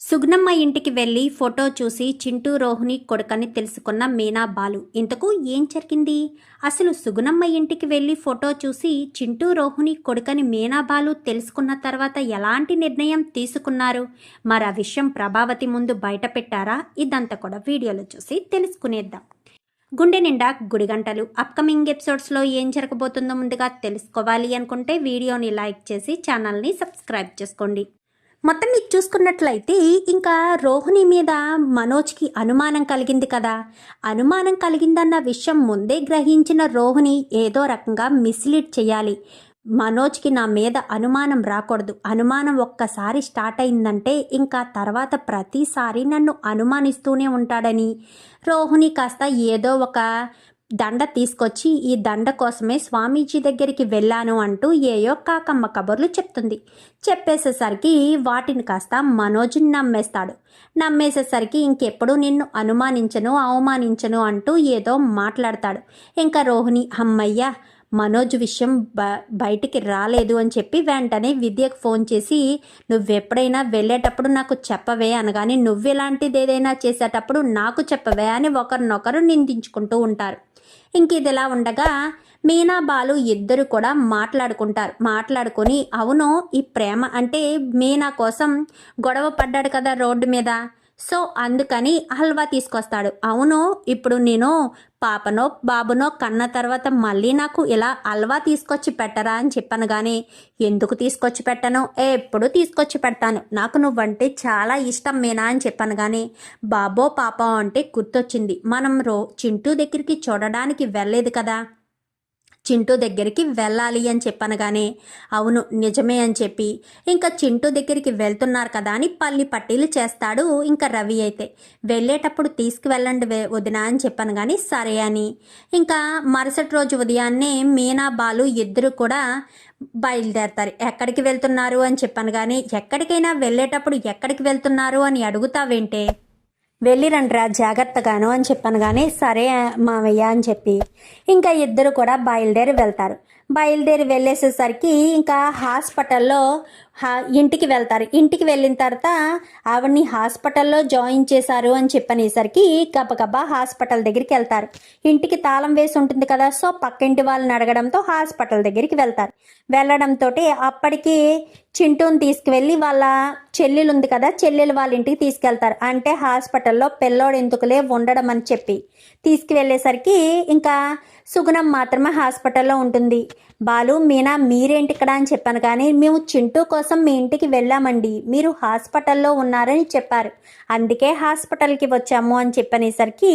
సుగుణమ్మ ఇంటికి వెళ్లి ఫోటో చూసి చింటూ రోహిణి కొడుకని తెలుసుకున్న మీనా బాలు. ఇంతకు ఏం జరిగింది? అసలు సుగుణమ్మ ఇంటికి వెళ్లి ఫోటో చూసి చింటూ రోహిణి కొడుకని మీనా బాలు తెలుసుకున్న తర్వాత ఎలాంటి నిర్ణయం తీసుకున్నారు? మరి ఆ విషయం ప్రభావతి ముందు బయట పెట్టారా? ఇదంతా కూడా వీడియోలో చూసి తెలుసుకునేద్దాం. గుండె నిండా గుడిగంటలు అప్కమింగ్ ఎపిసోడ్స్లో ఏం జరగబోతుందో ముందుగా తెలుసుకోవాలి అనుకుంటే వీడియోని లైక్ చేసి ఛానల్ని సబ్స్క్రైబ్ చేసుకోండి. మొత్తం మీకు చూసుకున్నట్లయితే ఇంకా రోహిణి మీద మనోజ్కి అనుమానం కలిగింది కదా. అనుమానం కలిగిందన్న విషయం ముందే గ్రహించిన రోహిణి ఏదో రకంగా మిస్లీడ్ చేయాలి. మనోజ్కి నా మీద అనుమానం రాకూడదు. అనుమానం ఒక్కసారి స్టార్ట్ అయిందంటే ఇంకా తర్వాత ప్రతిసారి నన్ను అనుమానిస్తూనే ఉంటాడని రోహిణి కాస్త ఏదో ఒక దండ తీసుకొచ్చి ఈ దండ కోసమే స్వామీజీ దగ్గరికి వెళ్ళాను అంటూ ఏయో కాకమ్మ కబుర్లు చెప్తుంది. చెప్పేసేసరికి వాటిని కాస్త మనోజ్ని నమ్మేసేసరికి ఇంకెప్పుడు నిన్ను అనుమానించను అవమానించను అంటూ ఏదో మాట్లాడతాడు. ఇంకా రోహిణి అమ్మయ్య మనోజ్ విషయం బయటికి రాలేదు అని చెప్పి వెంటనే విద్యకు ఫోన్ చేసి నువ్వెప్పుడైనా వెళ్ళేటప్పుడు నాకు చెప్పవే అనగానే నువ్వు ఇలాంటిది ఏదైనా చేసేటప్పుడు నాకు చెప్పవే అని ఒకరినొకరు నిందించుకుంటూ ఉంటారు. ఇంక ఇదిలా ఉండగా మీనా బాలు ఇద్దరు కూడా మాట్లాడుకొని అవును ఈ ప్రేమ అంటే మీనా కోసం గొడవ పడ్డాడు కదా రోడ్డు మీద, సో అందుకని హల్వా తీసుకొస్తాడు. అవును ఇప్పుడు నేను పాపనో బాబునో కన్న తర్వాత మళ్ళీ నాకు ఇలా హల్వా తీసుకొచ్చి పెట్టరా అని చెప్పాను. కానీ ఎందుకు తీసుకొచ్చి పెట్టను, ఎప్పుడు తీసుకొచ్చి పెడతాను, నాకు నువ్వంటే చాలా ఇష్టం మీనా అని చెప్పాను. కానీ బాబో పాపో అంటే గుర్తొచ్చింది, మనం చింటూ దగ్గరికి చూడడానికి వెళ్ళలేదు కదా, చింటూ దగ్గరికి వెళ్ళాలి అని చెప్పనగానే అవును నిజమే అని చెప్పి ఇంకా చింటూ దగ్గరికి వెళ్తున్నారు కదా అని పట్టీలు చేస్తాడు. ఇంకా రవి అయితే వెళ్ళేటప్పుడు తీసుకువెళ్ళండి వదిన అని చెప్పాను. కానీ సరే అని ఇంకా మరుసటి రోజు ఉదయాన్నే మీనా బాలు ఇద్దరు కూడా బయలుదేరతారు. ఎక్కడికి వెళ్తున్నారు అని చెప్పాను. కానీ ఎక్కడికైనా వెళ్ళేటప్పుడు ఎక్కడికి వెళ్తున్నారు అని అడుగుతావేంటే, వెళ్ళిరండ్రా జాగ్రత్తగాను అని చెప్పాను. కానీ సరే మావయ్య అని చెప్పి ఇంకా ఇద్దరు కూడా బయలుదేరి వెళ్తారు. బయలుదేరి వెళ్ళేసేసరికి ఇంకా హాస్పిటల్లో ఇంటికి వెళ్తారు. ఇంటికి వెళ్ళిన తర్వాత ఆవిడ్ని హాస్పిటల్లో జాయిన్ చేశారు అని చెప్పనేసరికి గబగబా హాస్పిటల్ దగ్గరికి వెళ్తారు. ఇంటికి తాళం వేసి ఉంటుంది కదా, సో పక్కింటి వాళ్ళని అడగడంతో హాస్పిటల్ దగ్గరికి వెళ్తారు. వెళ్ళడంతో అప్పటికి చింటూని తీసుకువెళ్ళి వాళ్ళ చెల్లెలు ఉంది కదా, చెల్లెలు వాళ్ళ ఇంటికి తీసుకెళ్తారు. అంటే హాస్పిటల్లో పిల్లోడు ఎందుకులే ఉండడం అని చెప్పి తీసుకువెళ్ళేసరికి ఇంకా సుగుణం మాత్రమే హాస్పిటల్లో ఉంటుంది. బాలు మీనా మీరేంటి ఇక్కడ అని చెప్పాను. కానీ మేము చింటూ కోసం మీ ఇంటికి వెళ్ళామండి, మీరు హాస్పిటల్లో ఉన్నారని చెప్పారు, అందుకే హాస్పిటల్కి వచ్చాము అని చెప్పనేసరికి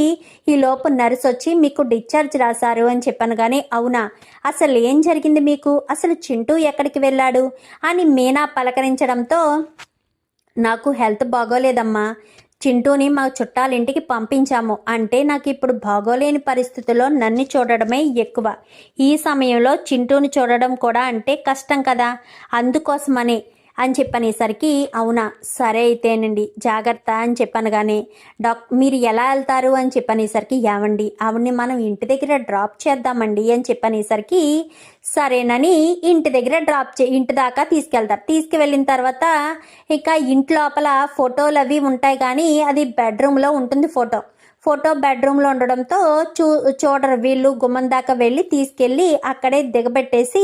ఈలోపు నర్స్ వచ్చి మీకు డిశ్చార్జ్ రాశారు అని చెప్పాను. కానీ అవునా, అసలు ఏం జరిగింది మీకు, అసలు చింటూ ఎక్కడికి వెళ్ళాడు అని మీనా పలకరించడంతో నాకు హెల్త్ బాగోలేదమ్మా, చింటూని మా చుట్టాలింటికి పంపించాము, అంటే నాకు ఇప్పుడు బాగోలేని పరిస్థితుల్లో నన్ను చూడడమే ఎక్కువ, ఈ సమయంలో చింటూని చూడడం కూడా అంటే కష్టం కదా, అందుకోసమనే అని చెప్పనేసరికి అవునా సరే అయితేనండి జాగ్రత్త అని చెప్పాను. కానీ మీరు ఎలా వెళ్తారు అని చెప్పనేసరికి ఏవండి ఆవిడ్ని మనం ఇంటి దగ్గర డ్రాప్ చేద్దామండి అని చెప్పనేసరికి సరేనని ఇంటి దగ్గర ఇంటి దాకా తీసుకెళ్తారు. తీసుకువెళ్ళిన తర్వాత ఇంకా ఇంటి లోపల ఫోటోలు అవి ఉంటాయి. కానీ అది బెడ్రూమ్లో ఉంటుంది. ఫోటో బెడ్రూమ్లో ఉండడంతో చూడరు వీళ్ళు. గుమ్మం దాకా వెళ్ళి తీసుకెళ్ళి అక్కడే దిగబెట్టేసి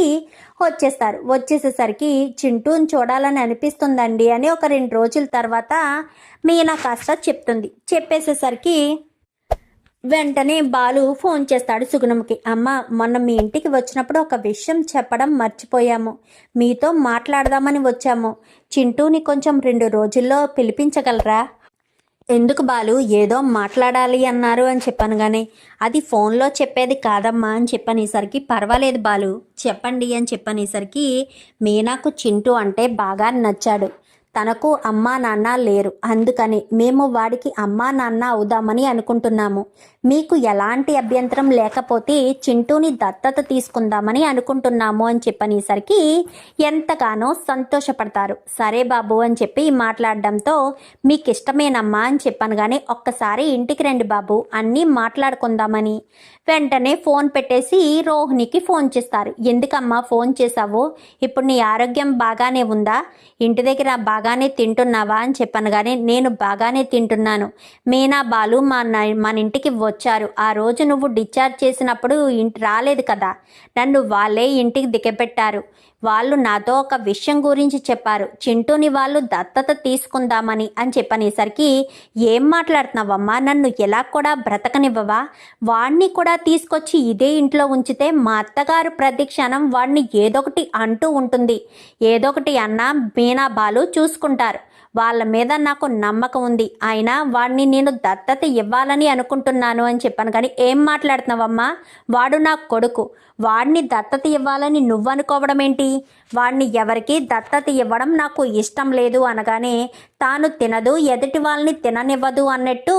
వచ్చేస్తారు. వచ్చేసేసరికి చింటూని చూడాలని అనిపిస్తుందండి అని ఒక 2 రోజుల తర్వాత మీనా కాస్త చెప్తుంది. చెప్పేసేసరికి వెంటనే బాలు ఫోన్ చేస్తాడు సుగుణంకి. అమ్మ మొన్న మీ ఇంటికి వచ్చినప్పుడు ఒక విషయం చెప్పడం మర్చిపోయాము, మీతో మాట్లాడదామని వచ్చాము, చింటూని కొంచెం 2 రోజుల్లో పిలిపించగలరా? ఎందుకు బాలు ఏదో మాట్లాడాలి అన్నారు అని చెప్పాను. కానీ అది ఫోన్లో చెప్పేది కాదమ్మా అని చెప్పనేసరికి పర్వాలేదు బాలు చెప్పండి అని చెప్పనేసరికి మీనాకు చింటూ అంటే బాగా నచ్చాడు, తనకు అమ్మా నాన్న లేరు, అందుకని మేము వాడికి అమ్మా నాన్న అవుదామని అనుకుంటున్నాము, మీకు ఎలాంటి అభ్యంతరం లేకపోతే చింటూని దత్తత తీసుకుందామని అనుకుంటున్నాము అని చెప్పనేసరికి ఎంతగానో సంతోషపడతారు. సరే బాబు అని చెప్పి మాట్లాడడంతో మీకు ఇష్టమేనమ్మా అని చెప్పాను. కానీ ఒక్కసారి ఇంటికి రండి బాబు అన్నీ మాట్లాడుకుందామని వెంటనే ఫోన్ పెట్టేసి రోహిణికి ఫోన్ చేస్తారు. ఎందుకమ్మా ఫోన్ చేశావు, ఇప్పుడు నీ ఆరోగ్యం బాగానే ఉందా, ఇంటి దగ్గర బాగా బాగానే తింటున్నావా అని చెప్పాను. కానీ నేను బాగానే తింటున్నాను. మీనా బాలు మన ఇంటికి వచ్చారు. ఆ రోజు నువ్వు డిశ్చార్జ్ చేసినప్పుడు ఇంటి రాలేదు కదా, నన్ను వాళ్ళే ఇంటికి దిగబెట్టారు. వాళ్ళు నాతో ఒక విషయం గురించి చెప్పారు, చింటూని వాళ్ళు దత్తత తీసుకుందామని అని చెప్పనేసరికి, ఏం మాట్లాడుతున్నావమ్మా, నన్ను ఎలా కూడా బ్రతకనివ్వవా? వాణ్ణి కూడా తీసుకొచ్చి ఇదే ఇంట్లో ఉంచితే మా అత్తగారు ప్రతి క్షణం వాడిని ఏదొకటి అంటూ ఉంటుంది. ఏదొకటి అన్నా మీనా బాలు చూసుకుంటారు. వాళ్ళ మీద నాకు నమ్మకం ఉంది. అయినా వాడిని నేను దత్తత ఇవ్వాలని అనుకుంటున్నాను అని చెప్పాను. కానీ ఏం మాట్లాడుతున్నావమ్మా, వాడు నా కొడుకు, వాడిని దత్తత ఇవ్వాలని నువ్వు అనుకోవడం ఏంటి? వాడిని ఎవరికి దత్తత ఇవ్వడం నాకు ఇష్టం లేదు అనగానే, తాను తినదు ఎదుటి వాళ్ళని తిననివ్వదు అన్నట్టు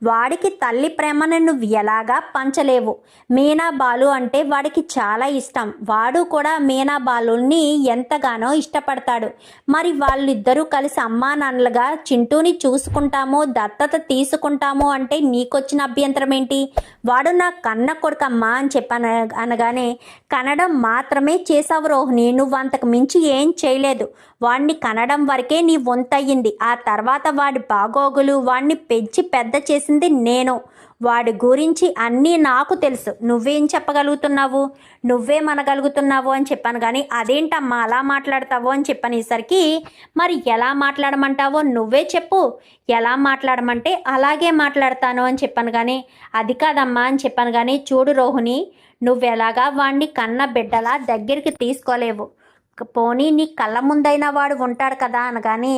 వాడికి తల్లి ప్రేమను నువ్వు ఎలాగా పంచలేవు. మీనా బాలు అంటే వాడికి చాలా ఇష్టం. వాడు కూడా మీనా బాలుని ఎంతగానో ఇష్టపడతాడు. మరి వాళ్ళిద్దరూ కలిసి అమ్మా నాన్నలుగా చింటూని చూసుకుంటాము, దత్తత తీసుకుంటాము అంటే నీకొచ్చిన అభ్యంతరం ఏంటి? వాడు నా కన్న కొడుకమ్మా అని చెప్పాను. అనగానే, కనడం మాత్రమే చేసావు రోహిణి, నువ్వు అంతకు మించి ఏం చేయలేదు. వాడిని కనడం వరకే నీ వంతయ్యింది. ఆ తర్వాత వాడి బాగోగులు, వాడిని పెంచి పెద్ద చేసింది నేను. వాడి గురించి అన్నీ నాకు తెలుసు. నువ్వేం చెప్పగలుగుతున్నావు, నువ్వేమనగలుగుతున్నావు అని చెప్పాను. కానీ అదేంటమ్మా అలా మాట్లాడతావు అని చెప్పనేసరికి, మరి ఎలా మాట్లాడమంటావో నువ్వే చెప్పు. ఎలా మాట్లాడమంటే అలాగే మాట్లాడతాను అని చెప్పాను. కానీ అది కాదమ్మా అని చెప్పాను. కానీ చూడు రోహిణి, నువ్వెలాగా వాడిని కన్న బిడ్డలా దగ్గరికి తీసుకోలేవు. పోనీ నీ కళ్ళ ముందైనా వాడు ఉంటాడు కదా అనగానే,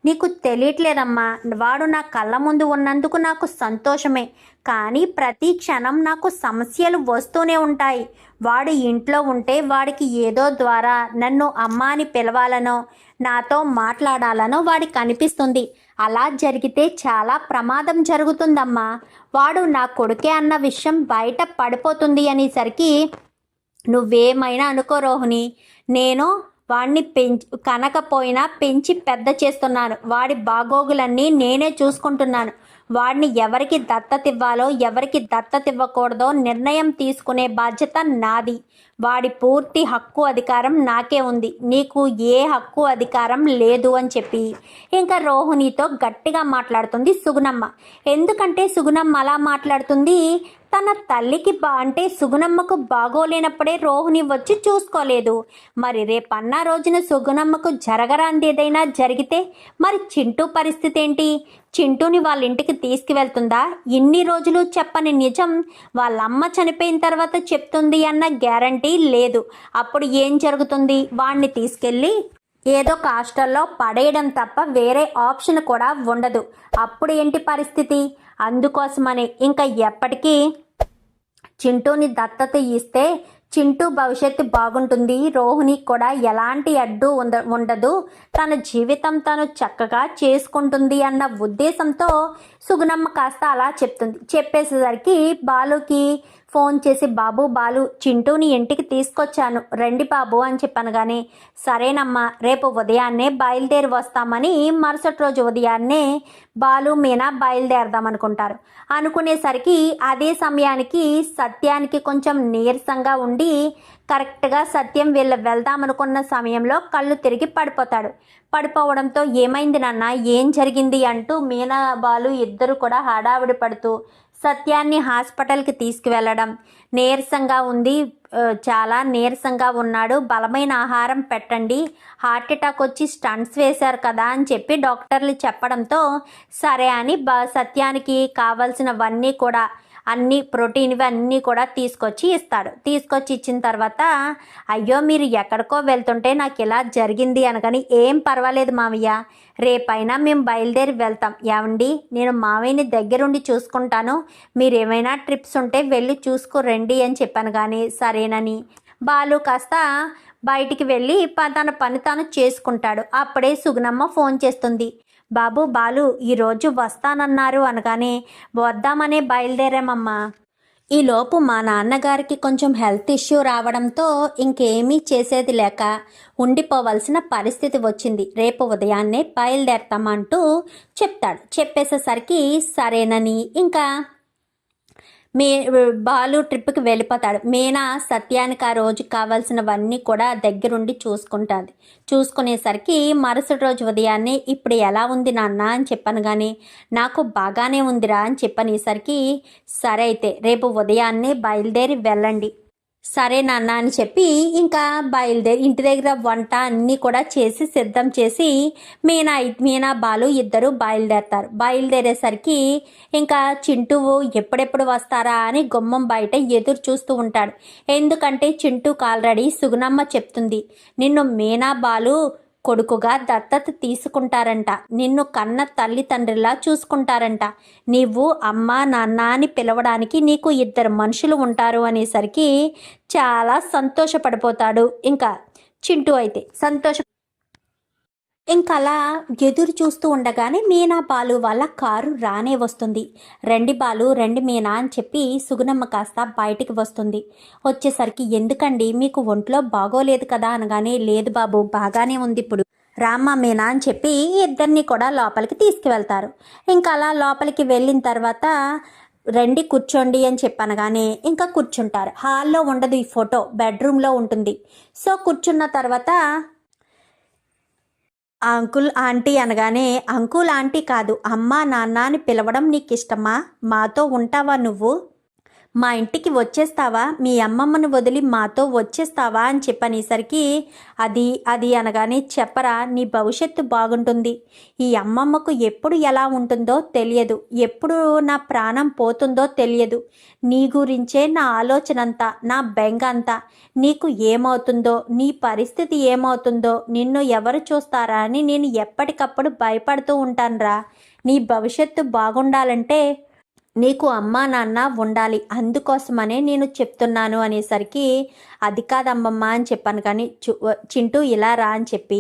నీకు తెలియట్లేదమ్మా, వాడు నా కళ్ళ ముందు ఉన్నందుకు నాకు సంతోషమే. కానీ ప్రతి క్షణం నాకు సమస్యలు వస్తూనే ఉంటాయి. వాడు ఇంట్లో ఉంటే వాడికి ఏదో ద్వారా నన్ను అమ్మ అని పిలవాలనో, నాతో మాట్లాడాలనో వాడికి అనిపిస్తుంది. అలా జరిగితే చాలా ప్రమాదం జరుగుతుందమ్మా. వాడు నా కొడుకే అన్న విషయం బయట పడిపోతుంది అనేసరికి, నువ్వేమైనా అనుకో రోహిణి, నేను వాడిని కనకపోయినా పెంచి పెద్ద చేస్తున్నాను. వాడి బాగోగులన్నీ నేనే చూసుకుంటున్నాను. వాడిని ఎవరికి దత్తత ఇవ్వాలో ఎవరికి దత్తత ఇవ్వకూడదో నిర్ణయం తీసుకునే బాధ్యత నాది. వాడి పూర్తి హక్కు అధికారం నాకే ఉంది. నీకు ఏ హక్కు అధికారం లేదు అని చెప్పి ఇంకా రోహిణితో గట్టిగా మాట్లాడుతుంది సుగుణమ్మ. ఎందుకంటే సుగుణమ్మ అలా మాట్లాడుతుంది, తన తల్లికి అంటే సుగుణమ్మకు బాగోలేనప్పుడే రోహిణి వచ్చి చూసుకోలేదు. మరి రేపన్నా రోజున సుగుణమ్మకు జరగరాంది ఏదైనా జరిగితే మరి చింటూ పరిస్థితి ఏంటి? చింటూని వాళ్ళ ఇంటికి తీసుకువెళ్తుందా? ఇన్ని రోజులు చెప్పని నిజం వాళ్ళమ్మ చనిపోయిన తర్వాత చెప్తుంది అన్న గ్యారంటీ లేదు. అప్పుడు ఏం జరుగుతుంది? వాడిని తీసుకెళ్ళి ఏదో ఒక హాస్టల్లో పడేయడం తప్ప వేరే ఆప్షన్ కూడా ఉండదు. అప్పుడు ఏంటి పరిస్థితి? అందుకోసమని ఇంకా ఎప్పటికీ చింటూని దత్తత ఇస్తే చింటూ భవిష్యత్తు బాగుంటుంది, రోహిణికి కూడా ఎలాంటి అడ్డు ఉండదు, తన జీవితం తను చక్కగా చేసుకుంటుంది అన్న ఉద్దేశంతో సుగుణమ్మ కాస్త అలా చెప్తుంది. చెప్పేసేసరికి బాలుకి ఫోన్ చేసి, బాలు చింటూని ఇంటికి తీసుకొచ్చాను, రండి బాబు అని చెప్పాను. కానీ సరేనమ్మా, రేపు ఉదయాన్నే బయలుదేరి వస్తామని మరుసటి రోజు ఉదయాన్నే బాలు మీనా బయలుదేరదామనుకుంటారు. అనుకునేసరికి అదే సమయానికి సత్యానికి కొంచెం నీరసంగా ఉండి, కరెక్ట్గా సత్యం వెళ్దామనుకున్న సమయంలో కళ్ళు తిరిగి పడిపోవడంతో ఏమైంది నాన్న, ఏం జరిగింది అంటూ మీనా బాలు ఇద్దరు కూడా హడావిడి పడుతూ సత్యాన్ని హాస్పిటల్కి తీసుకువెళ్ళడం. నీరసంగా ఉంది, చాలా నీరసంగా ఉన్నాడు, బలమైన ఆహారం పెట్టండి, హార్ట్ అటాక్ వచ్చి స్టంట్స్ వేశారు కదా అని చెప్పి డాక్టర్లు చెప్పడంతో సరే అని సత్యానికి కావాల్సినవన్నీ కూడా అన్నీ ప్రోటీన్వి అన్నీ కూడా తీసుకొచ్చి ఇచ్చిన తర్వాత, అయ్యో మీరు ఎక్కడికో వెళ్తుంటే నాకు ఇలా జరిగింది అనగాని, ఏం పర్వాలేదు మావయ్య, రేపైనా మేము బయలుదేరి వెళ్తాం. ఏమండి, నేను మావయ్యని దగ్గరుండి చూసుకుంటాను, మీరు ఏమైనా ట్రిప్స్ ఉంటే వెళ్ళి చూసుకోరండి అని చెప్పాను. కానీ సరేనని బాలు కాస్త బయటికి వెళ్ళి తన పని తాను చేసుకుంటాడు. అప్పుడే సుగుణమ్మ ఫోన్ చేస్తుంది. బాలు ఈరోజు వస్తానన్నారు అనగానే, వద్దామనే బయలుదేరామమ్మా. ఈలోపు మా నాన్నగారికి కొంచెం హెల్త్ ఇష్యూ రావడంతో ఇంకేమీ చేసేది లేక ఉండిపోవలసిన పరిస్థితి వచ్చింది. రేపు ఉదయాన్నే బయలుదేరతామంటూ చెప్తాడు. చెప్పేసేసరికి సరేనని ఇంకా మే బాలు ట్రిప్కి వెళ్ళిపోతాడు. మీనా సత్యానికి ఆ రోజు కావాల్సినవన్నీ కూడా దగ్గరుండి చూసుకుంటుంది. చూసుకునేసరికి మరుసటి రోజు ఉదయాన్నే ఇప్పుడు ఎలా ఉంది నాన్న అని చెప్పాను, కానీ నాకు బాగానే ఉందిరా అని చెప్పనేసరికి సరే అయితే రేపు ఉదయాన్నే బయలుదేరి వెళ్ళండి. సరే నాన్న అని చెప్పి ఇంకా బయలుదేరి ఇంటి దగ్గర వంట అన్నీ కూడా చేసి సిద్ధం చేసి మీనా బాలు ఇద్దరు బయలుదేరతారు. బయలుదేరేసరికి ఇంకా చింటూ ఎప్పుడెప్పుడు వస్తారా అని గుమ్మం బయట ఎదురు చూస్తూ ఉంటాడు. ఎందుకంటే చింటూకి ఆల్రెడీ సుగుణమ్మ చెప్తుంది, నిన్ను మీనా బాలు కొడుకుగా దత్తత తీసుకుంటారంట, నిన్ను కన్న తల్లిదండ్రులా చూసుకుంటారంట, నీవు అమ్మ నాన్న అని పిలవడానికి నీకు ఇద్దరు మనుషులు ఉంటారు అనేసరికి చాలా సంతోషపడిపోతాడు. ఇంకా చింటూ అయితే ఇంకా అలా ఎదురు చూస్తూ ఉండగానే మీనా బాలు వాళ్ళ కారు రానే వస్తుంది. రండి బాలు రండి మీనా అని చెప్పి సుగుణమ్మ కాస్త బయటికి వస్తుంది. వచ్చేసరికి ఎందుకండి మీకు ఒంట్లో బాగోలేదు కదా అనగానే, లేదు బాబు బాగానే ఉంది ఇప్పుడు రామ్మ మీనా అని చెప్పి ఇద్దరిని కూడా లోపలికి తీసుకువెళ్తారు. ఇంకా అలా లోపలికి వెళ్ళిన తర్వాత రండి కూర్చోండి అని చెప్పనగానే ఇంకా కూర్చుంటారు. హాల్లో ఉండదు ఈ ఫోటో, బెడ్రూమ్లో ఉంటుంది. సో కూర్చున్న తర్వాత అంకుల్ ఆంటీ అనగానే, అంకుల్ ఆంటీ కాదు అమ్మా నాన్న అని పిలవడం నీకు ఇష్టమా? మాతో ఉంటావా నువ్వు? మా ఇంటికి వచ్చేస్తావా? మీ అమ్మమ్మను వదిలి మాతో వచ్చేస్తావా అని చెప్పనేసరికి అది అనగానే, చెప్పరా నీ భవిష్యత్తు బాగుంటుంది. ఈ అమ్మమ్మకు ఎప్పుడు ఎలా ఉంటుందో తెలియదు, ఎప్పుడు నా ప్రాణం పోతుందో తెలియదు. నీ గురించే నా ఆలోచన అంతా, నా బెంగ అంతా. నీకు ఏమవుతుందో, నీ పరిస్థితి ఏమవుతుందో, నిన్ను ఎవరు చూస్తారా అని నేను ఎప్పటికప్పుడు భయపడుతూ ఉంటానురా. నీ భవిష్యత్తు బాగుండాలంటే నీకు అమ్మా నాన్న ఉండాలి, అందుకోసమనే నేను చెప్తున్నాను అనేసరికి, అది కాదమ్మమ్మ అని చెప్పాను. కానీ చింటూ ఇలా రా అని చెప్పి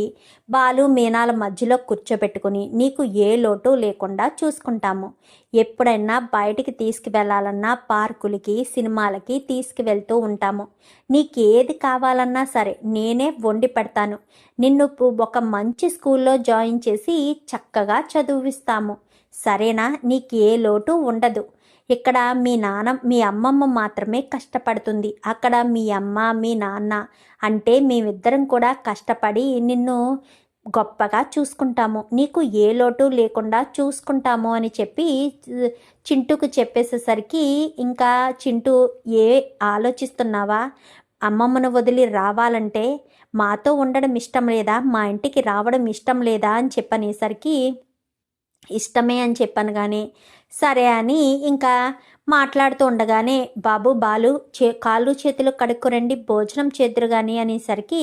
బాలు మీనాల మధ్యలో కూర్చోబెట్టుకుని, నీకు ఏ లోటు లేకుండా చూసుకుంటాము. ఎప్పుడైనా బయటికి తీసుకువెళ్ళాలన్నా పార్కులకి సినిమాలకి తీసుకువెళ్తూ ఉంటాము. నీకేది కావాలన్నా సరే నేనే వండి పెడతాను. నిన్ను ఒక మంచి స్కూల్లో జాయిన్ చేసి చక్కగా చదివిస్తాము. సరేనా? నీకు ఏ లోటు ఉండదు. ఇక్కడ మీ అమ్మమ్మ మాత్రమే కష్టపడుతుంది. అక్కడ మీ అమ్మ మీ నాన్న అంటే మేమిద్దరం కూడా కష్టపడి నిన్ను గొప్పగా చూసుకుంటాము, నీకు ఏ లోటు లేకుండా చూసుకుంటాము అని చెప్పి చింటూకు చెప్పేసేసరికి ఇంకా చింటూ, ఆలోచిస్తున్నావా? అమ్మమ్మను వదిలి రావాలంటే మాతో ఉండడం ఇష్టం లేదా? మా ఇంటికి రావడం ఇష్టం లేదా అని చెప్పనేసరికి ఇష్టమే అని చెప్పాను. కానీ సరే అని ఇంకా మాట్లాడుతూ ఉండగానే, బాబు బాలు కాళ్ళు చేతులు కడుక్కురండి భోజనం చేద్దరు కానీ అనేసరికి,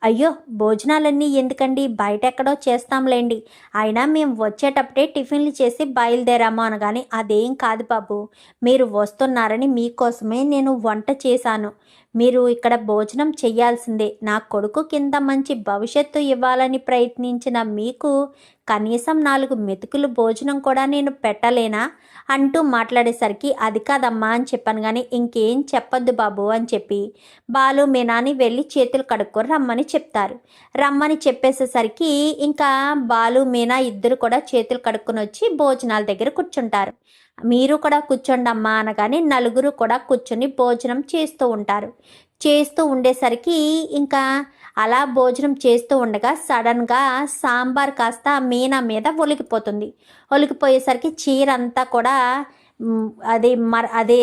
అయ్యో భోజనాలన్నీ ఎందుకండి, బయట ఎక్కడో చేస్తాంలేండి, అయినా మేము వచ్చేటప్పుడే టిఫిన్లు చేసి బయలుదేరాము అనగానే, అదేం కాదు బాబు, మీరు వస్తున్నారని మీకోసమే నేను వంట చేశాను, మీరు ఇక్కడ భోజనం చెయ్యాల్సిందే. నా కొడుకు కింద మంచి భవిష్యత్తు ఇవ్వాలని ప్రయత్నించిన మీకు కనీసం 4 మెతుకులు భోజనం కూడా నేను పెట్టలేనా అంటూ మాట్లాడేసరికి, అది కాదమ్మా అని చెప్పాను. కానీ ఇంకేం చెప్పొద్దు బాబు అని చెప్పి బాలు మీనాని వెళ్ళి చేతులు కడుక్కొని రమ్మని చెప్తారు. రమ్మని చెప్పేసేసరికి ఇంకా బాలు మీనా ఇద్దరు కూడా చేతులు కడుక్కొని వచ్చి భోజనాల దగ్గర కూర్చుంటారు. మీరు కూడా కూర్చోండి అమ్మా అనగానే నలుగురు కూడా కూర్చొని భోజనం చేస్తూ ఉంటారు. చేస్తూ ఉండేసరికి ఇంకా అలా భోజనం చేస్తూ ఉండగా సడన్గా సాంబార్ కాస్త మీనా మీద ఒలికిపోతుంది. ఒలికిపోయేసరికి చీర అంతా కూడా అదే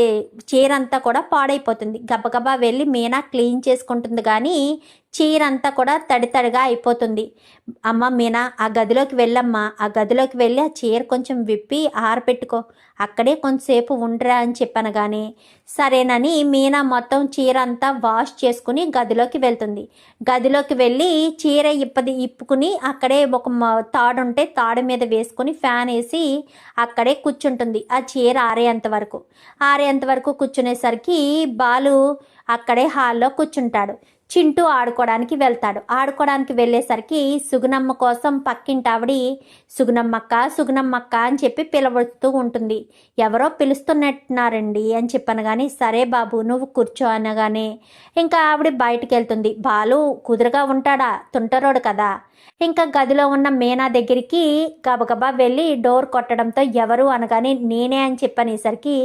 చీర అంతా కూడా పాడైపోతుంది. గబగబా వెళ్ళి మీనా క్లీన్ చేసుకుంటుంది, కానీ చీర అంతా కూడా తడితడిగా అయిపోతుంది. అమ్మ మీనా ఆ గదిలోకి వెళ్ళమ్మా, ఆ గదిలోకి వెళ్ళి ఆ చీర కొంచెం విప్పి ఆరపెట్టుకో, అక్కడే కొంచెంసేపు ఉండరా అని చెప్పాను. కానీ సరేనని మీనా మొత్తం చీర అంతా వాష్ చేసుకుని గదిలోకి వెళ్తుంది. గదిలోకి వెళ్ళి చీర ఇప్పుకుని అక్కడే ఒక తాడు ఉంటే తాడు మీద వేసుకుని ఫ్యాన్ వేసి అక్కడే కూర్చుంటుంది. ఆ చీర ఆరేంత వరకు కూర్చునేసరికి బాలు అక్కడే హాల్లో కూర్చుంటాడు. చింటూ ఆడుకోవడానికి వెళ్తాడు. ఆడుకోవడానికి వెళ్ళేసరికి సుగుణమ్మ కోసం పక్కింటావిడి సుగుణమ్మక్క అని చెప్పి పిలవడుతూ ఉంటుంది. ఎవరో పిలుస్తున్నట్టున్నారండి అని చెప్పాను. కానీ సరే బాబు నువ్వు కూర్చో అనగానే ఇంకా ఆవిడ బయటికి వెళ్తుంది. బాలు కుదురుగా ఉంటాడా, తుంటరోడు కదా, ఇంకా గదిలో ఉన్న మీనా దగ్గరికి గబగబా వెళ్ళి డోర్ కొట్టడంతో ఎవరు అనగానే నేనే అని చెప్పనేసరికి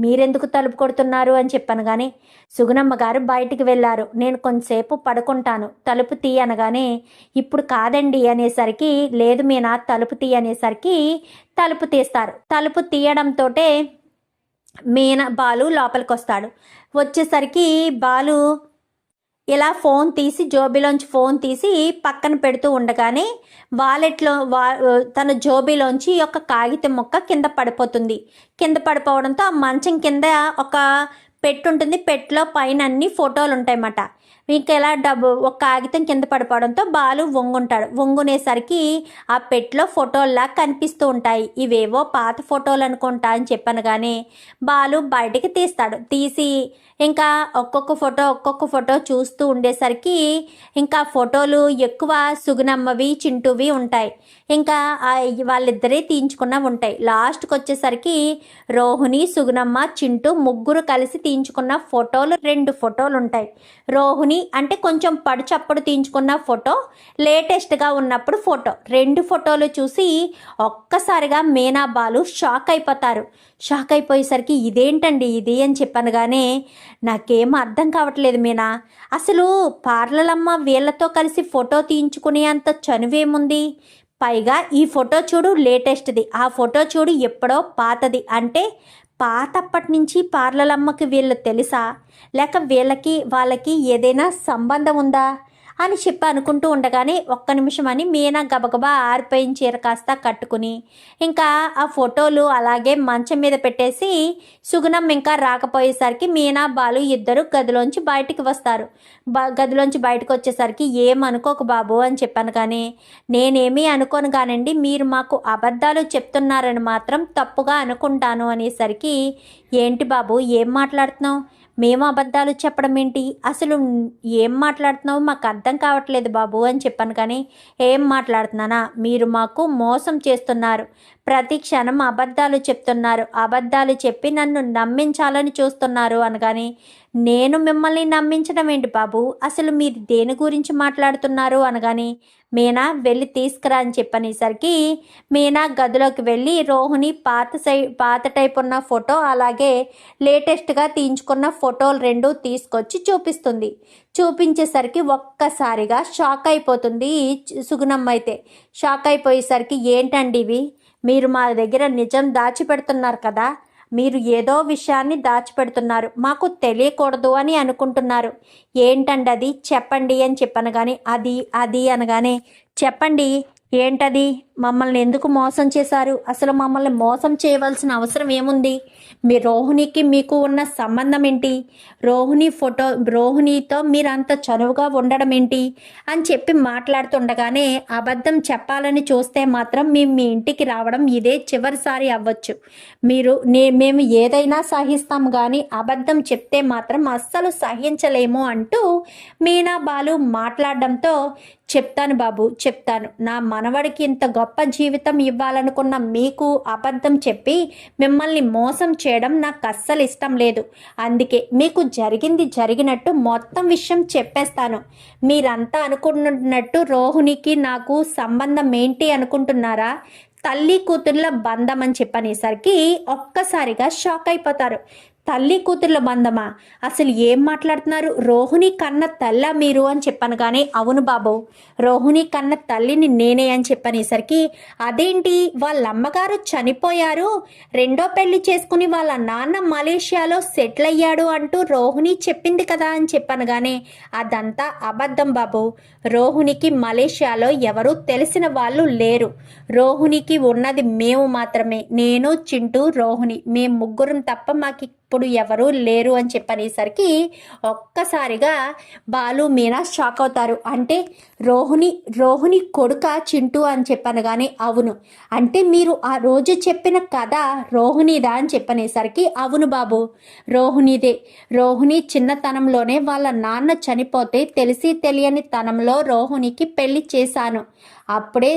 మీరెందుకు తలుపు కొడుతున్నారు అని చెప్పాను. కానీ సుగుణమ్మ గారు బయటికి వెళ్ళారు, నేను కొంతసేపు పడుకుంటాను, తలుపు తీ అనగానే ఇప్పుడు కాదండి అనేసరికి లేదు మీనా తలుపు తీ అనేసరికి తలుపు తీస్తారు. తలుపు తీయడంతో బాలు లోపలికి వస్తాడు. వచ్చేసరికి బాలు ఇలా జోబీలోంచి ఫోన్ తీసి పక్కన పెడుతూ ఉండగానే వాలెట్లో తన జోబీలోంచి ఒక కాగితం ముక్క కింద పడిపోతుంది. కింద పడిపోవడంతో ఆ మంచం కింద ఒక పెట్టుంటుంది, పెట్టులో పైన అన్ని ఫోటోలు ఉంటాయన్నమాట. ఇంకా ఇలా ఒక కాగితం కింద పడిపోవడంతో బాలు వంగుంటాడు. వంగునేసరికి ఆ పెట్టులో ఫోటోల్లా కనిపిస్తూ ఉంటాయి. ఇవేవో పాత ఫోటోలు అనుకుంటా అని చెప్పాను. కానీ బాలు బయటికి తీసి ఇంకా ఒక్కొక్క ఫోటో చూస్తూ ఉండేసరికి ఇంకా ఫోటోలు ఎక్కువ సుగుణమ్మవి చింటూవి ఉంటాయి. ఇంకా వాళ్ళిద్దరే తీయించుకున్నవి ఉంటాయి. లాస్ట్కి వచ్చేసరికి రోహిణి, సుగుణమ్మ, చింటూ ముగ్గురు కలిసి తీయించుకున్న ఫోటోలు 2 ఫోటోలు ఉంటాయి. రోహిణి అంటే కొంచెం పడుచప్పుడు తీయించుకున్న ఫోటో, లేటెస్ట్గా ఉన్నప్పుడు ఫోటో, 2 ఫోటోలు చూసి ఒక్కసారిగా మీనా బాలు షాక్ అయిపోతారు. షాక్ అయిపోయేసరికి ఇదేంటండి ఇది అని చెప్పాను. కానీ నాకేం అర్థం కావట్లేదు మీనా, అసలు పార్లలమ్మ వీళ్ళతో కలిసి ఫోటో తీయించుకునే అంత చనువేముంది? పైగా ఈ ఫోటో చూడు లేటెస్ట్ది, ఆ ఫోటో చూడు ఎప్పుడో పాతది. అంటే పాతప్పటి నుంచి పార్లలమ్మకి వీళ్ళు తెలుసా, లేక వాళ్ళకి ఏదైనా సంబంధం ఉందా అని చెప్పి అనుకుంటూ ఉండగానే ఒక్క నిమిషం అని మీనా గబగబా ఆరిపోయిన చీర కాస్త కట్టుకుని ఇంకా ఆ ఫోటోలు అలాగే మంచం మీద పెట్టేసి సుగుణం ఇంకా రాకపోయేసరికి మీనా బాలు ఇద్దరు గదిలోంచి బయటికి వస్తారు. గదిలోంచి బయటకు వచ్చేసరికి ఏమనుకోకు బాబు అని చెప్పాను. కానీ నేనేమీ అనుకోను కానండి, మీరు మాకు అబద్ధాలు చెప్తున్నారని మాత్రం తప్పుగా అనుకుంటాను అనేసరికి ఏంటి బాబు ఏం మాట్లాడుతున్నావు, మేము అబద్ధాలు చెప్పడం ఏంటి, అసలు ఏం మాట్లాడుతున్నావు మాకు అర్థం కావట్లేదు బాబు అని చెప్పాను. కానీ ఏం మాట్లాడుతున్నానా, మీరు మాకు మోసం చేస్తున్నారు, ప్రతి క్షణం అబద్ధాలు చెప్తున్నారు, అబద్ధాలు చెప్పి నన్ను నమ్మించాలని చూస్తున్నారు అనగాని నేను మిమ్మల్ని నమ్మించడం ఏంటి బాబు, అసలు మీరు దేని గురించి మాట్లాడుతున్నారు అనగాని మీనా వెళ్ళి తీసుకురా అని చెప్పనేసరికి మీనా గదిలోకి వెళ్ళి రోహిణి పాత టైప్ ఉన్న ఫోటో అలాగే లేటెస్ట్గా తీయించుకున్న ఫోటోలు 2 తీసుకొచ్చి చూపిస్తుంది. చూపించేసరికి ఒక్కసారిగా షాక్ అయిపోతుంది సుగుణమ్మ. అయితే షాక్ అయిపోయేసరికి ఏంటండి ఇవి, మీరు మా దగ్గర నిజం దాచిపెడుతున్నారు కదా, మీరు ఏదో విషయాన్ని దాచిపెడుతున్నారు, మాకు తెలియకూడదు అని అనుకుంటున్నారు, ఏంటండి అది చెప్పండి అని చెప్పాను. కానీ అది అనగానే చెప్పండి ఏంటది, మమ్మల్ని ఎందుకు మోసం చేశారు, అసలు మమ్మల్ని మోసం చేయవలసిన అవసరం ఏముంది, మీ రోహిణికి మీకు ఉన్న సంబంధం ఏంటి, రోహిణితో మీరు అంత చనువుగా ఉండడం ఏంటి అని చెప్పి మాట్లాడుతుండగానే అబద్ధం చెప్పాలని చూస్తే మాత్రం మేము మీ ఇంటికి రావడం ఇదే చివరిసారి అవ్వచ్చు, మేము ఏదైనా సహిస్తాం కానీ అబద్ధం చెప్తే మాత్రం అస్సలు సహించలేము అంటూ మీనా బాలు మాట్లాడడంతో చెప్తాను బాబు చెప్తాను, నా మనవడికి ఇంత గొప్ప జీవితం ఇవ్వాలనుకున్న మీకు అబద్ధం చెప్పి మిమ్మల్ని మోసం చేయడం నాకు అస్సలు ఇష్టం లేదు, అందుకే మీకు జరిగినట్టు మొత్తం విషయం చెప్పేస్తాను, మీరంతా అనుకుంటున్నట్టు రోహిణికి నాకు సంబంధం ఏంటి అనుకుంటున్నారా, తల్లి కూతుర్ల బంధం అని చెప్పనేసరికి ఒక్కసారిగా షాక్ అయిపోతారు. తల్లి కూతుర్ల బంధమా, అసలు ఏం మాట్లాడుతున్నారు, రోహిణి కన్న తల్లా మీరు అని చెప్పాను. కానీ అవును బాబు, రోహిణి కన్న తల్లిని నేనే అని చెప్పనేసరికి అదేంటి వాళ్ళ అమ్మగారు చనిపోయారు, 2వ పెళ్లి చేసుకుని వాళ్ళ నాన్న మలేషియాలో సెటిల్ అయ్యాడు అంటూ రోహిణి చెప్పింది కదా అని చెప్పాను. కానీ అదంతా అబద్ధం బాబు, రోహిణికి మలేషియాలో ఎవరు తెలిసిన వాళ్ళు లేరు, రోహిణికి ఉన్నది మేము మాత్రమే, నేను చింటూ రోహిణి, మేము ముగ్గురం తప్ప మాకు ఇప్పుడు ఎవరూ లేరు అని చెప్పనేసరికి ఒక్కసారిగా బాలు మీనా షాక్ అవుతారు. అంటే రోహిణి కొడుక చింటూ అని చెప్పాను. కానీ అవును, అంటే మీరు ఆ రోజు చెప్పిన కథ రోహిణిదా అని చెప్పనేసరికి అవును బాబు రోహిణిదే, రోహిణి చిన్నతనంలోనే వాళ్ళ నాన్న చనిపోతే తెలిసి తెలియని తనంలో రోహిణికి పెళ్లి చేశాను, అప్పుడే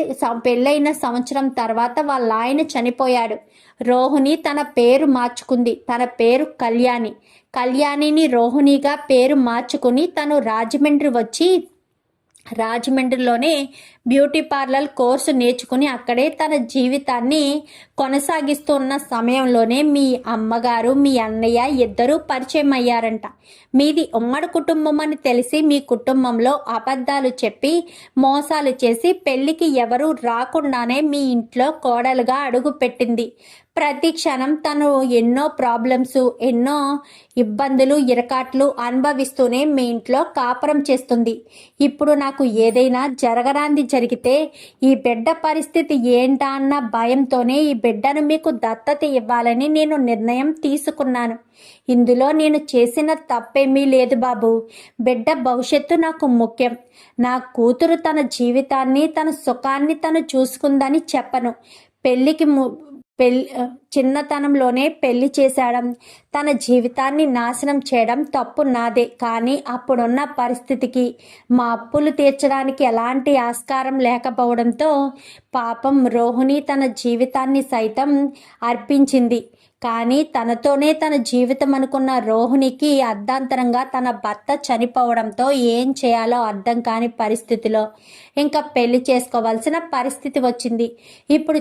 పెళ్ళైన సంవత్సరం తర్వాత వాళ్ళ ఆయన చనిపోయాడు, రోహిణి తన పేరు మార్చుకుంది, తన పేరు కళ్యాణిని రోహిణిగా పేరు మార్చుకుని తను రాజమండ్రి వచ్చి రాజమండ్రిలోనే బ్యూటీ పార్లర్ కోర్సు నేర్చుకుని అక్కడే తన జీవితాన్ని కొనసాగిస్తున్న సమయంలోనే మీ అమ్మగారు మీ అన్నయ్య ఇద్దరూ పరిచయం అయ్యారంట. మీది ఉమ్మడి కుటుంబం అని తెలిసి మీ కుటుంబంలో అబద్ధాలు చెప్పి మోసాలు చేసి పెళ్లికి ఎవరూ రాకుండానే మీ ఇంట్లో కోడలుగా అడుగు పెట్టింది. ప్రతి క్షణం తను ఎన్నో ప్రాబ్లమ్స్, ఎన్నో ఇబ్బందులు, ఇరకాట్లు అనుభవిస్తూనే మీ ఇంట్లో కాపురం చేస్తుంది. ఇప్పుడు నాకు ఏదైనా జరగరాంది జరిగితే ఈ బిడ్డ పరిస్థితి ఏంటా అన్న భయంతోనే ఈ బిడ్డను మీకు దత్తత ఇవ్వాలని నేను నిర్ణయం తీసుకున్నాను. ఇందులో నేను చేసిన తప్పేమీ లేదు బాబు. బిడ్డ భవిష్యత్తు నాకు ముఖ్యం. నా కూతురు తన జీవితాన్ని, తన సుఖాన్ని తను చూసుకుందని చెప్పను. చిన్నతనంలోనే పెళ్లి చేశాడం, తన జీవితాన్ని నాశనం చేయడం తప్పు నాదే. కానీ అప్పుడున్న పరిస్థితికి మా అప్పులు తీర్చడానికి ఎలాంటి ఆస్కారం లేకపోవడంతో పాపం రోహిణి తన జీవితాన్ని సైతం అర్పించింది. కానీ తనతోనే తన జీవితం అనుకున్న రోహిణికి అర్ధాంతరంగా తన భర్త చనిపోవడంతో ఏం చేయాలో అర్థం కాని పరిస్థితిలో ఇంకా పెళ్లి చేసుకోవాల్సిన పరిస్థితి వచ్చింది. ఇప్పుడు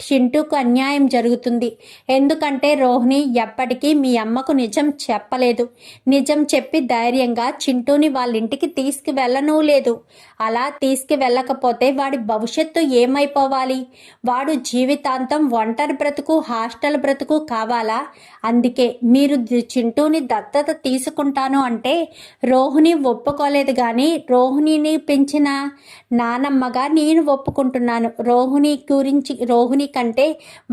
చింటూకు అన్యాయం జరుగుతుంది. ఎందుకంటే రోహిణి ఎప్పటికీ మీ అమ్మకు నిజం చెప్పలేదు. నిజం చెప్పి ధైర్యంగా చింటూని వాళ్ళ ఇంటికి తీసుకువెళ్ళనూ లేదు. అలా తీసుకువెళ్ళకపోతే వాడి భవిష్యత్తు ఏమైపోవాలి? వాడు జీవితాంతం ఒంటరి బ్రతుకు, హాస్టల్ బ్రతుకు కావాలా? అందుకే మీరు చింటూని దత్తత తీసుకుంటాను అంటే రోహిణి ఒప్పుకోలేదు. కానీ రోహిణిని పెంచిన నానమ్మగా నేను ఒప్పుకుంటున్నాను. రోహిణి కంటే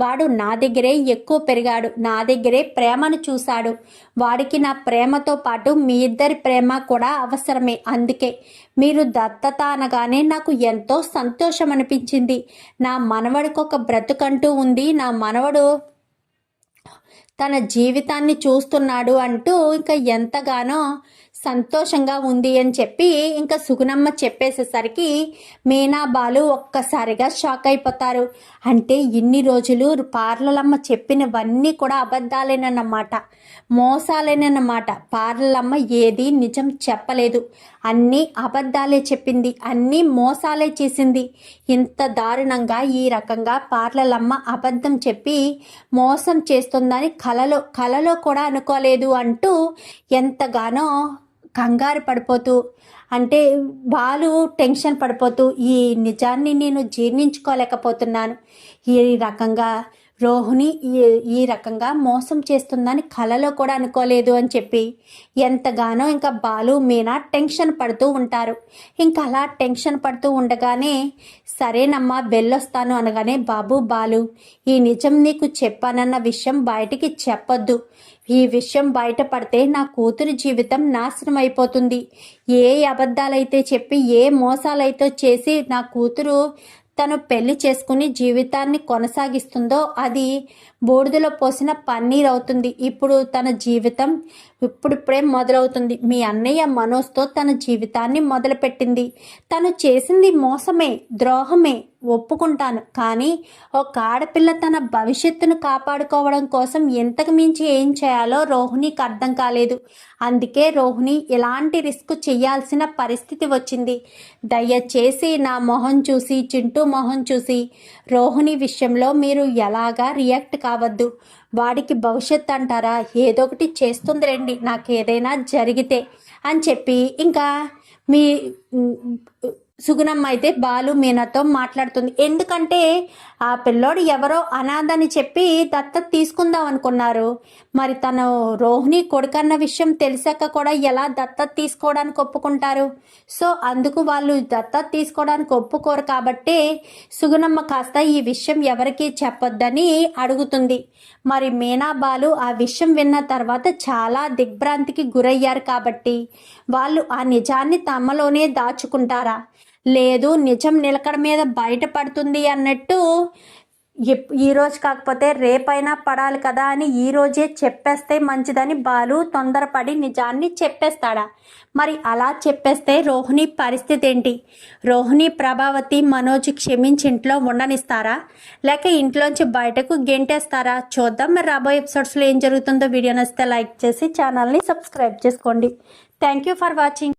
వాడు నా దగ్గరే ఎక్కువ పెరిగాడు. నా దగ్గరే ప్రేమను చూశాడు. వాడికి నా ప్రేమతో పాటు మీ ఇద్దరి ప్రేమ కూడా అవసరమే. అందుకే మీరు దత్తత అనగానే నాకు ఎంతో సంతోషం అనిపించింది. నా మనవడికి ఒక బ్రతుకంటూ ఉంది. నా మనవడు తన జీవితాన్ని చూస్తున్నాడు అంటూ ఇంకా ఎంతగానో సంతోషంగా ఉంది అని చెప్పి ఇంకా సుగుణమ్మ చెప్పేసేసరికి మీనా బాలు ఒక్కసారిగా షాక్ అయిపోతారు. అంటే ఇన్ని రోజులు పార్లలమ్మ చెప్పినవన్నీ కూడా అబద్ధాలేనన్నమాట, మోసాలేనన్నమాట. పార్లలమ్మ ఏది నిజం చెప్పలేదు, అన్నీ అబద్ధాలే చెప్పింది, అన్నీ మోసాలే చేసింది. ఇంత దారుణంగా ఈ రకంగా పార్లలమ్మ అబద్ధం చెప్పి మోసం చేస్తుందని కలలో కూడా అనుకోలేదు అంటూ ఎంతగానో కంగారు పడిపోతూ, అంటే బాలు టెన్షన్ పడిపోతూ ఈ నిజాన్ని నేను జీర్ణించుకోలేకపోతున్నాను. ఈ రకంగా రోహిణి ఈ రకంగా మోసం చేస్తుందని కలలో కూడా అనుకోలేదు అని చెప్పి ఎంతగానో ఇంకా బాలు మీనా టెన్షన్ పడుతూ ఉంటారు. ఇంకా అలా టెన్షన్ పడుతూ ఉండగానే సరేనమ్మా వెళ్ళొస్తాను అనగానే బాలు ఈ నిజం నీకు చెప్పానన్న విషయం బయటికి చెప్పొద్దు. ఈ విషయం బయటపడితే నా కూతురి జీవితం నాశనం అయిపోతుంది. ఏ అబద్ధాలైతే చెప్పి ఏ మోసాలైతే చేసి నా కూతురు తను పెళ్లి చేసుకుని జీవితాన్ని కొనసాగిస్తుందో అది బూడిదలో పోసిన పన్నీర్ అవుతుంది. ఇప్పుడు తన జీవితం ఇప్పుడిప్పుడే మొదలవుతుంది. మీ అన్నయ్య మనోజ్తో తన జీవితాన్ని మొదలుపెట్టింది. తను చేసింది మోసమే, ద్రోహమే, ఒప్పుకుంటాను. కానీ ఒక ఆడపిల్ల తన భవిష్యత్తును కాపాడుకోవడం కోసం ఎంతకు మించి ఏం చేయాలో రోహిణికి అర్థం కాలేదు. అందుకే రోహిణి ఇలాంటి రిస్క్ చేయాల్సిన పరిస్థితి వచ్చింది. దయచేసి నా మొహం చూసి, చింటూ మొహం చూసి రోహిణి విషయంలో మీరు ఎలాగా రియాక్ట్ కావద్దు. వాడికి భవిష్యత్ అంటారా, ఏదో ఒకటి చేస్తుంది రండి నాకు ఏదైనా జరిగితే అని చెప్పి ఇంకా మీ సుగుణమ్మ అయితే బాలు మీనాతో మాట్లాడుతుంది. ఎందుకంటే ఆ పిల్లోడు ఎవరో అనాథని చెప్పి దత్తత తీసుకుందాం అనుకున్నారు. మరి తను రోహిణి కొడుకన్న విషయం తెలిసాక కూడా ఎలా దత్తత తీసుకోవడానికి ఒప్పుకుంటారు? సో అందుకు వాళ్ళు దత్తత తీసుకోవడానికి ఒప్పుకోరు. కాబట్టి సుగుణమ్మ కాస్త ఈ విషయం ఎవరికి చెప్పొద్దని అడుగుతుంది. మరి మీనా బాలు ఆ విషయం విన్న తర్వాత చాలా దిగ్భ్రాంతికి గురయ్యారు. కాబట్టి వాళ్ళు ఆ నిజాన్ని తమలోనే దాచుకుంటారా, లేదు నిజం నిలకడ మీద బయటపడుతుంది అన్నట్టు ఈరోజు కాకపోతే రేపైనా పడాలి కదా అని ఈరోజే చెప్పేస్తే మంచిదని బాలు తొందరపడి నిజాన్ని చెప్పేస్తాడా? మరి అలా చెప్పేస్తే రోహిణి పరిస్థితి ఏంటి? రోహిణి ప్రభావతి మనోజ్ క్షమించి ఇంట్లో ఉండనిస్తారా, లేక ఇంట్లోంచి బయటకు గెంటేస్తారా? చూద్దాం. మరి రాబోయే ఎపిసోడ్స్లో ఏం జరుగుతుందో. వీడియో నచ్చితే లైక్ చేసి ఛానల్ని సబ్స్క్రైబ్ చేసుకోండి. Thank you for watching.